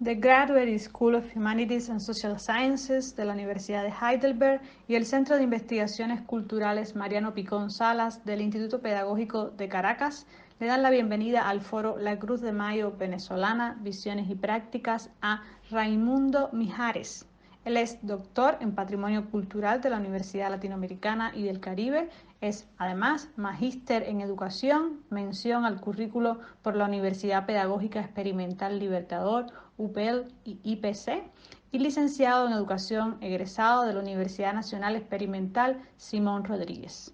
The Graduate School of Humanities and Social Sciences de la Universidad de Heidelberg y el Centro de Investigaciones Culturales Mariano Picón Salas del Instituto Pedagógico de Caracas le dan la bienvenida al foro La Cruz de Mayo Venezolana, Visiones y Prácticas a Raimundo Mijares. Él es doctor en Patrimonio Cultural de la Universidad Latinoamericana y del Caribe. Es además magíster en Educación, mención al currículo por la Universidad Pedagógica Experimental Libertador, UPEL y IPC, y licenciado en Educación egresado de la Universidad Nacional Experimental Simón Rodríguez.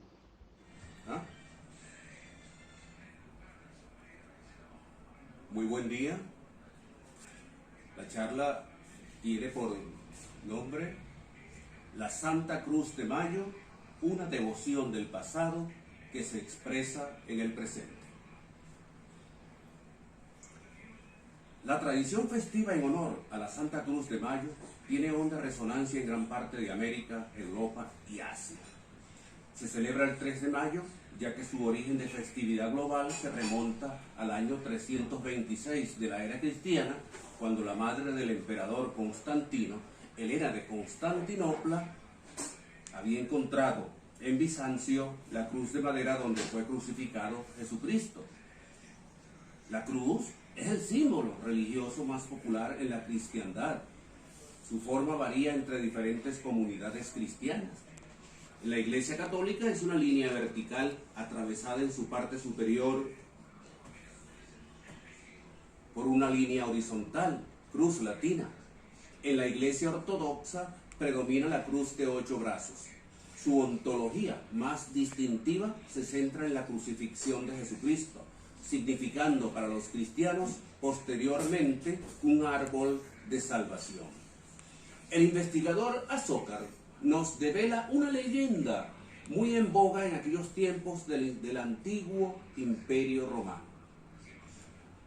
Muy buen día. La charla tiene por nombre La Santa Cruz de Mayo, una devoción del pasado que se expresa en el presente. La tradición festiva en honor a la Santa Cruz de Mayo tiene honda resonancia en gran parte de América, Europa y Asia. Se celebra el 3 de mayo, ya que su origen de festividad global se remonta al año 326 de la era cristiana, cuando la madre del emperador Constantino, Helena de Constantinopla, había encontrado en Bizancio la cruz de madera donde fue crucificado Jesucristo. La cruz es el símbolo religioso más popular en la cristiandad. Su forma varía entre diferentes comunidades cristianas. En la Iglesia Católica es una línea vertical atravesada en su parte superior por una línea horizontal, cruz latina. En la Iglesia Ortodoxa predomina la cruz de 8 brazos. Su ontología más distintiva se centra en la crucifixión de Jesucristo, significando para los cristianos posteriormente un árbol de salvación. El investigador Azócar nos devela una leyenda muy en boga en aquellos tiempos del antiguo Imperio Romano.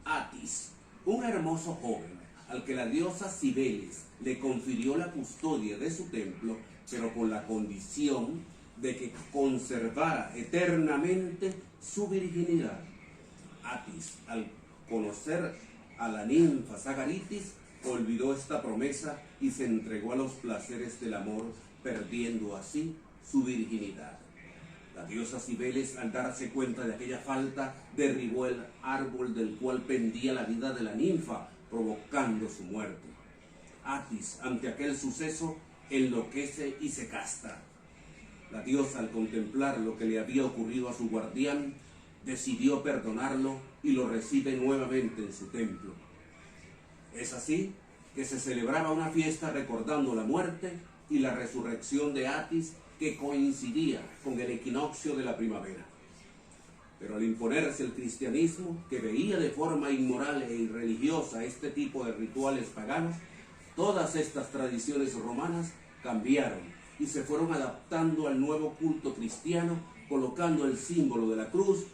Atis, un hermoso joven al que la diosa Cibeles le confirió la custodia de su templo, pero con la condición de que conservara eternamente su virginidad. Atis, al conocer a la ninfa Sagaritis, olvidó esta promesa y se entregó a los placeres del amor, perdiendo así su virginidad. La diosa Cibeles, al darse cuenta de aquella falta, derribó el árbol del cual pendía la vida de la ninfa, provocando su muerte. Atis, ante aquel suceso, enloquece y se castra. La diosa, al contemplar lo que le había ocurrido a su guardián, decidió perdonarlo y lo recibe nuevamente en su templo. Es así que se celebraba una fiesta recordando la muerte y la resurrección de Atis, que coincidía con el equinoccio de la primavera. Pero al imponerse el cristianismo, que veía de forma inmoral e irreligiosa este tipo de rituales paganos, todas estas tradiciones romanas cambiaron y se fueron adaptando al nuevo culto cristiano, colocando el símbolo de la cruz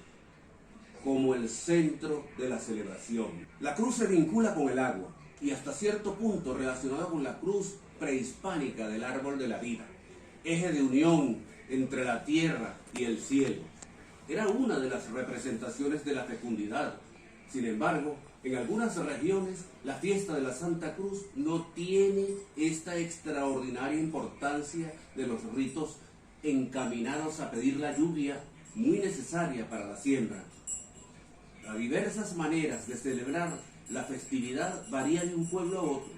como el centro de la celebración. La cruz se vincula con el agua y hasta cierto punto relacionada con la cruz prehispánica del árbol de la vida, eje de unión entre la tierra y el cielo. Era una de las representaciones de la fecundidad. Sin embargo, en algunas regiones la fiesta de la Santa Cruz no tiene esta extraordinaria importancia de los ritos encaminados a pedir la lluvia muy necesaria para la siembra. Las diversas maneras de celebrar la festividad varían de un pueblo a otro,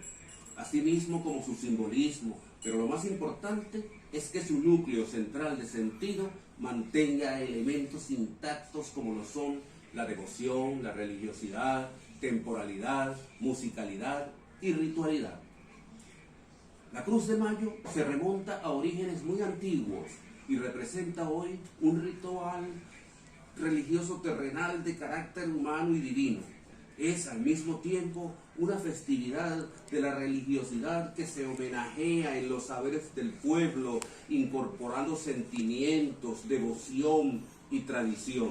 asimismo como su simbolismo, pero lo más importante es que su núcleo central de sentido mantenga elementos intactos como lo son la devoción, la religiosidad, temporalidad, musicalidad y ritualidad. La Cruz de Mayo se remonta a orígenes muy antiguos y representa hoy un ritual religioso terrenal de carácter humano y divino. Es al mismo tiempo una festividad de la religiosidad que se homenajea en los saberes del pueblo, incorporando sentimientos, devoción y tradición.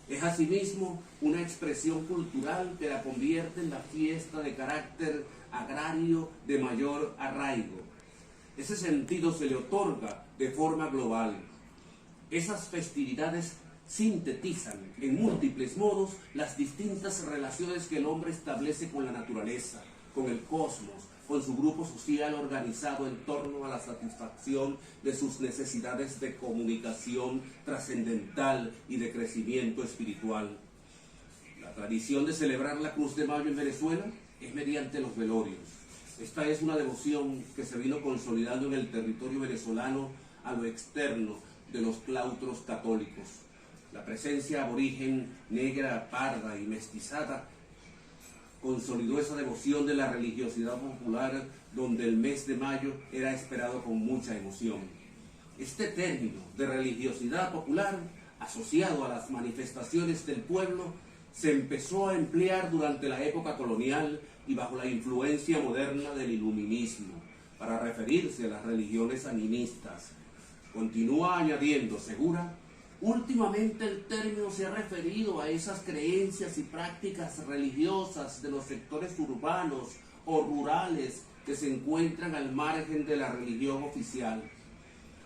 Es asimismo una expresión cultural que la convierte en la fiesta de carácter agrario de mayor arraigo. Ese sentido se le otorga de forma global. Esas festividades sintetizan en múltiples modos las distintas relaciones que el hombre establece con la naturaleza, con el cosmos, con su grupo social organizado en torno a la satisfacción de sus necesidades de comunicación trascendental y de crecimiento espiritual. La tradición de celebrar la Cruz de Mayo en Venezuela es mediante los velorios. Esta es una devoción que se vino consolidando en el territorio venezolano a lo externo de los claustros católicos. La presencia aborigen, negra, parda y mestizada consolidó esa devoción de la religiosidad popular, donde el mes de mayo era esperado con mucha emoción. Este término de religiosidad popular, asociado a las manifestaciones del pueblo, se empezó a emplear durante la época colonial y bajo la influencia moderna del iluminismo, para referirse a las religiones animistas. Continúa añadiendo Segura: últimamente el término se ha referido a esas creencias y prácticas religiosas de los sectores urbanos o rurales que se encuentran al margen de la religión oficial.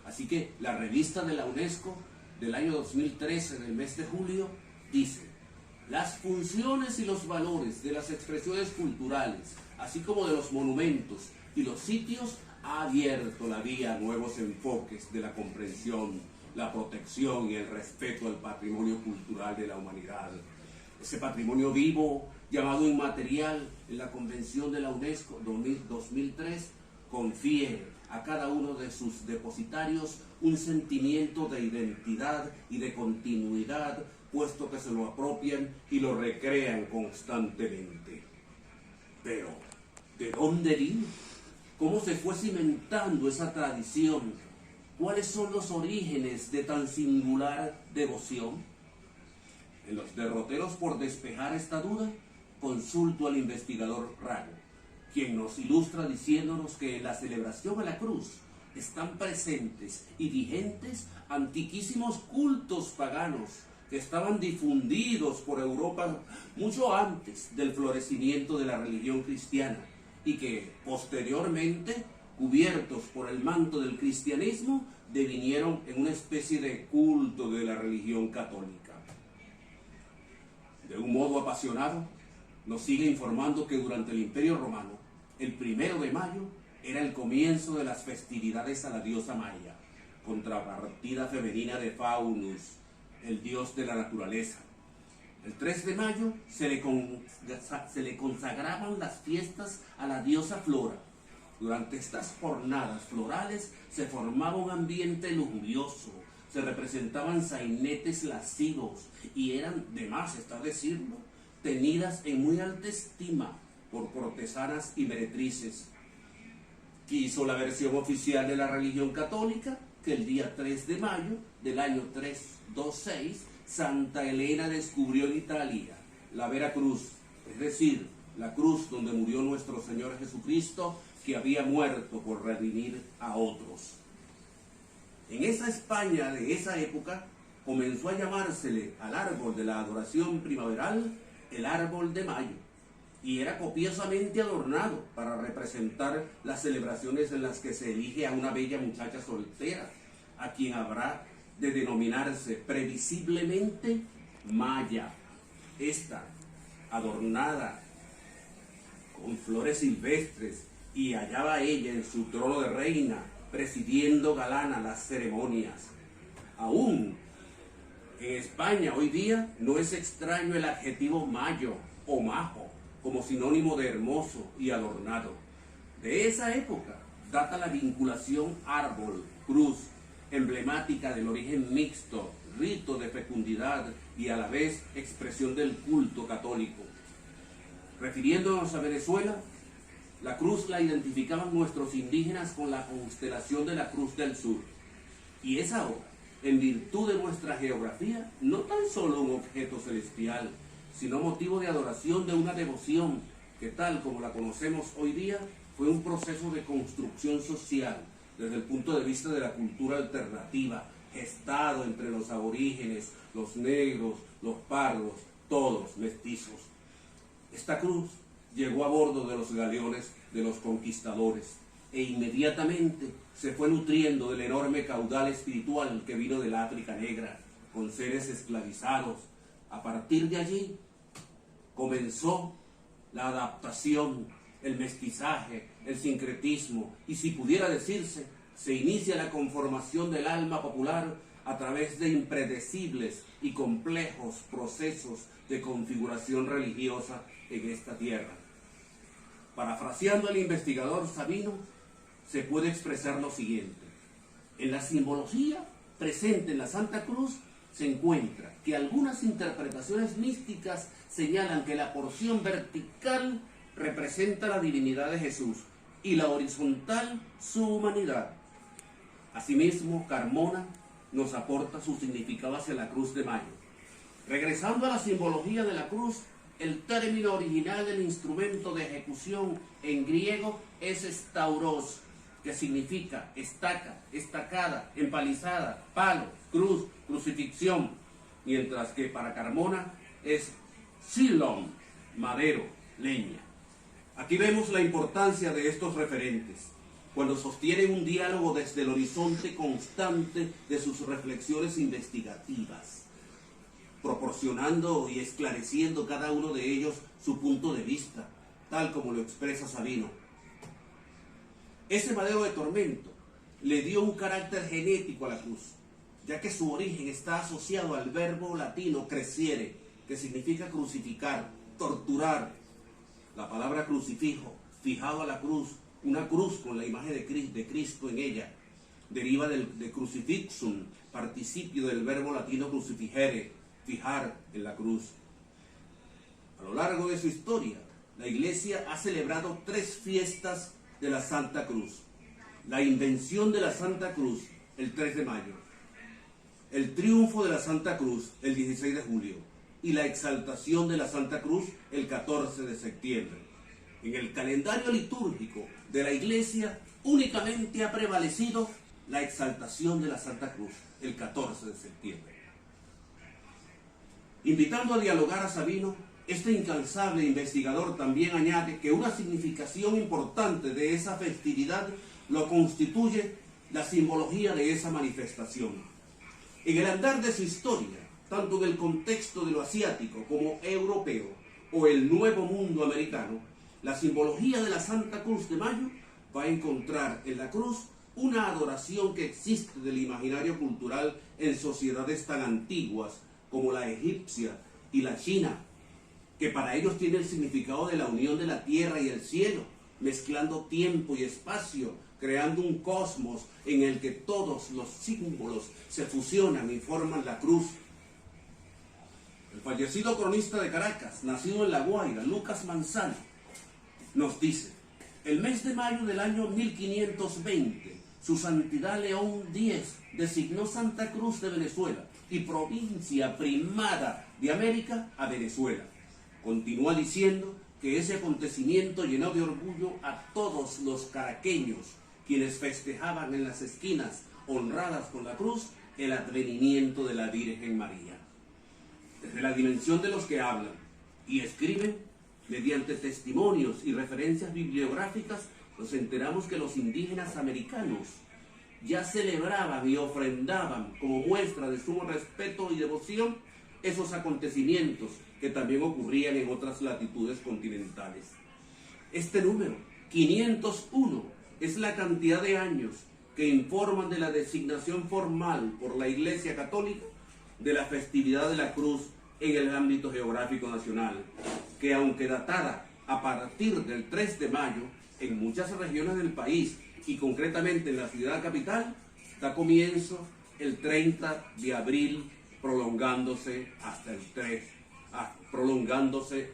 Así que la revista de la UNESCO del año 2013, del mes de julio, dice: las funciones y los valores de las expresiones culturales, así como de los monumentos y los sitios, ha abierto la vía a nuevos enfoques de la comprensión, la protección y el respeto al patrimonio cultural de la humanidad. Ese patrimonio vivo, llamado inmaterial en la Convención de la UNESCO 2003, confiere a cada uno de sus depositarios un sentimiento de identidad y de continuidad, puesto que se lo apropian y lo recrean constantemente. Pero, ¿de dónde vino? ¿Cómo se fue cimentando esa tradición? ¿Cuáles son los orígenes de tan singular devoción? En los derroteros por despejar esta duda, consulto al investigador Rago, quien nos ilustra diciéndonos que en la celebración a la cruz están presentes y vigentes antiquísimos cultos paganos que estaban difundidos por Europa mucho antes del florecimiento de la religión cristiana y que posteriormente, cubiertos por el manto del cristianismo, devinieron en una especie de culto de la religión católica. De un modo apasionado, nos sigue informando que durante el Imperio Romano, el 1 de mayo era el comienzo de las festividades a la diosa Maya, contrapartida femenina de Faunus, el dios de la naturaleza. El 3 de mayo se le consagraban las fiestas a la diosa Flora. Durante estas jornadas florales se formaba un ambiente lujurioso, se representaban sainetes lascivos y eran, de más está decirlo, tenidas en muy alta estima por cortesanas y meretrices. Quiso la versión oficial de la religión católica que el día 3 de mayo del año 326 Santa Elena descubrió en Italia la Vera Cruz, es decir, la cruz donde murió nuestro Señor Jesucristo, que había muerto por redimir a otros. En esa España de esa época comenzó a llamársele al árbol de la adoración primaveral el árbol de mayo, y era copiosamente adornado para representar las celebraciones en las que se elige a una bella muchacha soltera, a quien habrá de denominarse previsiblemente Maya. Esta, adornada con flores silvestres, y hallaba ella en su trono de reina, presidiendo galana las ceremonias. Aún en España hoy día no es extraño el adjetivo mayo o majo, como sinónimo de hermoso y adornado. De esa época data la vinculación árbol-cruz, emblemática del origen mixto, rito de fecundidad y a la vez expresión del culto católico. Refiriéndonos a Venezuela, la cruz la identificaban nuestros indígenas con la constelación de la Cruz del Sur, y es ahora, en virtud de nuestra geografía, no tan solo un objeto celestial, sino motivo de adoración de una devoción que, tal como la conocemos hoy día, fue un proceso de construcción social desde el punto de vista de la cultura alternativa, gestado entre los aborígenes, los negros, los pardos, todos mestizos. Esta cruz llegó a bordo de los galeones de los conquistadores e inmediatamente se fue nutriendo del enorme caudal espiritual que vino del África Negra, con seres esclavizados. A partir de allí comenzó la adaptación, el mestizaje, el sincretismo y, si pudiera decirse, se inicia la conformación del alma popular a través de impredecibles y complejos procesos de configuración religiosa en esta tierra. Parafraseando al investigador Sabino, se puede expresar lo siguiente: en la simbología presente en la Santa Cruz se encuentra que algunas interpretaciones místicas señalan que la porción vertical representa la divinidad de Jesús y la horizontal su humanidad. Asimismo, Carmona nos aporta su significado hacia la cruz de mayo. Regresando a la simbología de la cruz, el término original del instrumento de ejecución en griego es stauros, que significa estaca, estacada, empalizada, palo, cruz, crucifixión, mientras que para Carmona es silon, madero, leña. Aquí vemos la importancia de estos referentes, cuando sostienen un diálogo desde el horizonte constante de sus reflexiones investigativas, proporcionando y esclareciendo cada uno de ellos su punto de vista, tal como lo expresa Sabino. Ese madero de tormento le dio un carácter genético a la cruz, ya que su origen está asociado al verbo latino crescere, que significa crucificar, torturar. La palabra crucifijo, fijado a la cruz, una cruz con la imagen de Cristo en ella, deriva de crucifixum, participio del verbo latino crucifigere, fijar en la cruz. A lo largo de su historia, la Iglesia ha celebrado 3 fiestas de la Santa Cruz: la invención de la Santa Cruz, el 3 de mayo, el triunfo de la Santa Cruz, el 16 de julio, y la exaltación de la Santa Cruz, el 14 de septiembre. En el calendario litúrgico de la Iglesia únicamente ha prevalecido la exaltación de la Santa Cruz, el 14 de septiembre. Invitando a dialogar a Sabino, este incansable investigador también añade que una significación importante de esa festividad lo constituye la simbología de esa manifestación. En el andar de su historia, tanto en el contexto de lo asiático como europeo o el Nuevo Mundo americano, la simbología de la Santa Cruz de Mayo va a encontrar en la cruz una adoración que existe del imaginario cultural en sociedades tan antiguas como la egipcia y la china, que para ellos tiene el significado de la unión de la tierra y el cielo, mezclando tiempo y espacio, creando un cosmos en el que todos los símbolos se fusionan y forman la cruz. El fallecido cronista de Caracas, nacido en La Guaira, Lucas Manzano, nos dice: el mes de mayo del año 1520, su santidad León X designó Santa Cruz de Venezuela y provincia primada de América a Venezuela. Continúa diciendo que ese acontecimiento llenó de orgullo a todos los caraqueños, quienes festejaban en las esquinas, honradas con la cruz, el advenimiento de la Virgen María. Desde la dimensión de los que hablan y escriben, mediante testimonios y referencias bibliográficas, nos enteramos que los indígenas americanos ya celebraban y ofrendaban como muestra de sumo respeto y devoción esos acontecimientos que también ocurrían en otras latitudes continentales. Este número, 501, es la cantidad de años que informan de la designación formal por la Iglesia Católica de la festividad de la cruz en el ámbito geográfico nacional, que aunque datada a partir del 3 de mayo, en muchas regiones del país y concretamente en la ciudad capital, da comienzo el 30 de abril, prolongándose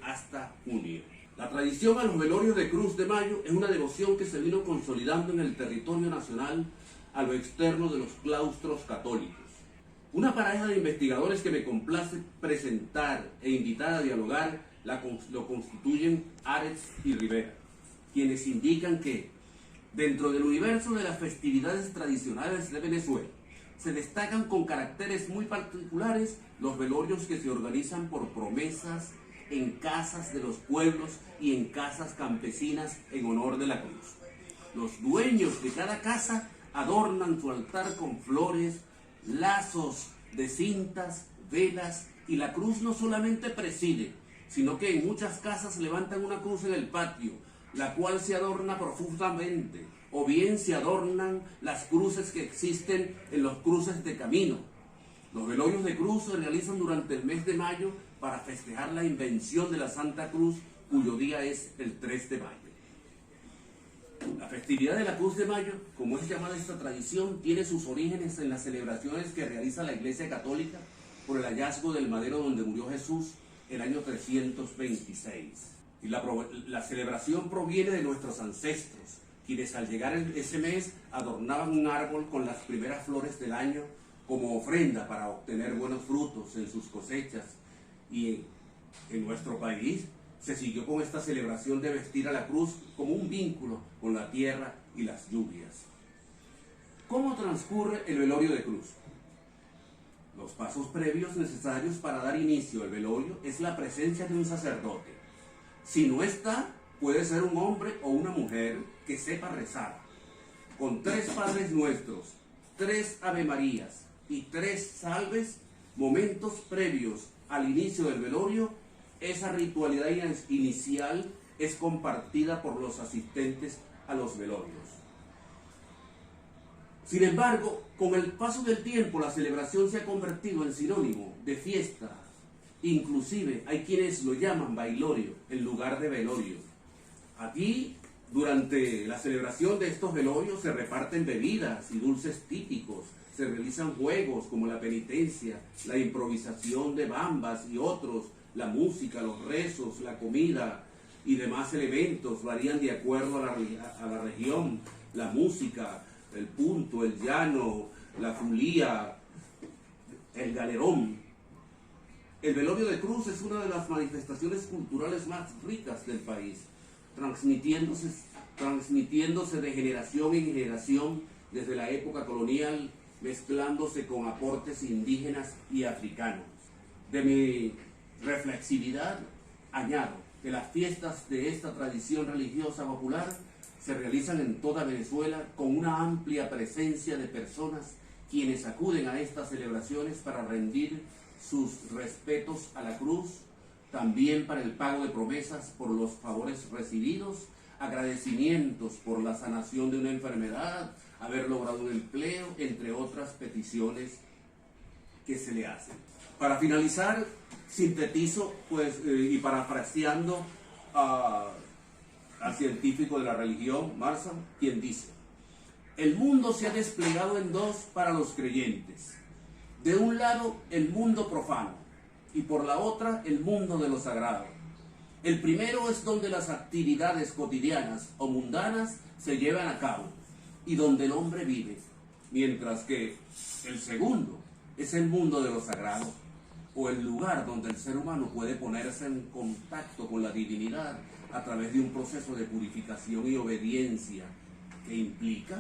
hasta junio. La tradición a los velorios de Cruz de Mayo es una devoción que se vino consolidando en el territorio nacional a lo externo de los claustros católicos. Una pareja de investigadores que me complace presentar e invitar a dialogar lo constituyen Ares y Rivera, quienes indican que dentro del universo de las festividades tradicionales de Venezuela se destacan con caracteres muy particulares los velorios que se organizan por promesas en casas de los pueblos y en casas campesinas en honor de la cruz. Los dueños de cada casa adornan su altar con flores, lazos de cintas, velas, y la cruz no solamente preside, sino que en muchas casas levantan una cruz en el patio, la cual se adorna profusamente, o bien se adornan las cruces que existen en los cruces de camino. Los velorios de cruz se realizan durante el mes de mayo para festejar la invención de la Santa Cruz, cuyo día es el 3 de mayo. La festividad de la Cruz de Mayo, como es llamada esta tradición, tiene sus orígenes en las celebraciones que realiza la Iglesia Católica por el hallazgo del madero donde murió Jesús el año 326. Y la celebración proviene de nuestros ancestros, quienes al llegar ese mes adornaban un árbol con las primeras flores del año como ofrenda para obtener buenos frutos en sus cosechas. Y en nuestro país se siguió con esta celebración de vestir a la cruz como un vínculo con la tierra y las lluvias. ¿Cómo transcurre el velorio de cruz? Los pasos previos necesarios para dar inicio al velorio es la presencia de un sacerdote. Si no está, puede ser un hombre o una mujer que sepa rezar. Con 3 Padres Nuestros, 3 Ave Marías y 3 salves, momentos previos al inicio del velorio, esa ritualidad inicial es compartida por los asistentes a los velorios. Sin embargo, con el paso del tiempo, la celebración se ha convertido en sinónimo de fiesta. Inclusive hay quienes lo llaman bailorio en lugar de velorio. Aquí, durante la celebración de estos velorios, se reparten bebidas y dulces típicos, se realizan juegos como la penitencia, la improvisación de bambas y otros, la música, los rezos, la comida y demás elementos varían de acuerdo a la región, la música, el punto, el llano, la fulía, el galerón. El velorio de cruz es una de las manifestaciones culturales más ricas del país, transmitiéndose de generación en generación desde la época colonial, mezclándose con aportes indígenas y africanos. De mi reflexividad añado que las fiestas de esta tradición religiosa popular se realizan en toda Venezuela con una amplia presencia de personas quienes acuden a estas celebraciones para rendir sus respetos a la cruz, también para el pago de promesas por los favores recibidos, agradecimientos por la sanación de una enfermedad, haber logrado un empleo, entre otras peticiones que se le hacen. Para finalizar, sintetizo y parafraseando al científico de la religión, Marshall, quien dice: el mundo se ha desplegado en dos para los creyentes. De un lado, el mundo profano, y por la otra, el mundo de lo sagrado. El primero es donde las actividades cotidianas o mundanas se llevan a cabo, y donde el hombre vive, mientras que el segundo es el mundo de lo sagrado, o el lugar donde el ser humano puede ponerse en contacto con la divinidad a través de un proceso de purificación y obediencia que implica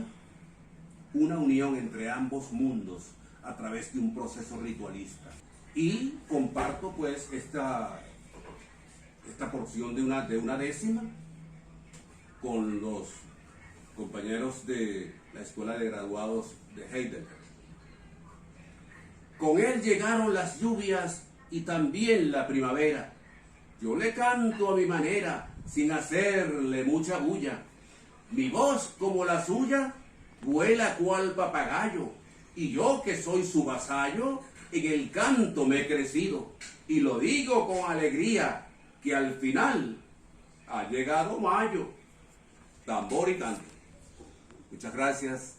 una unión entre ambos mundos a través de un proceso ritualista. Y comparto pues esta porción de una décima con los compañeros de la Escuela de Graduados de Heidelberg. Con él llegaron las lluvias y también la primavera. Yo le canto a mi manera, sin hacerle mucha bulla. Mi voz, como la suya, vuela cual papagayo. Y yo, que soy su vasallo, en el canto me he crecido. Y lo digo con alegría, que al final ha llegado mayo. Tambor y canto. Muchas gracias.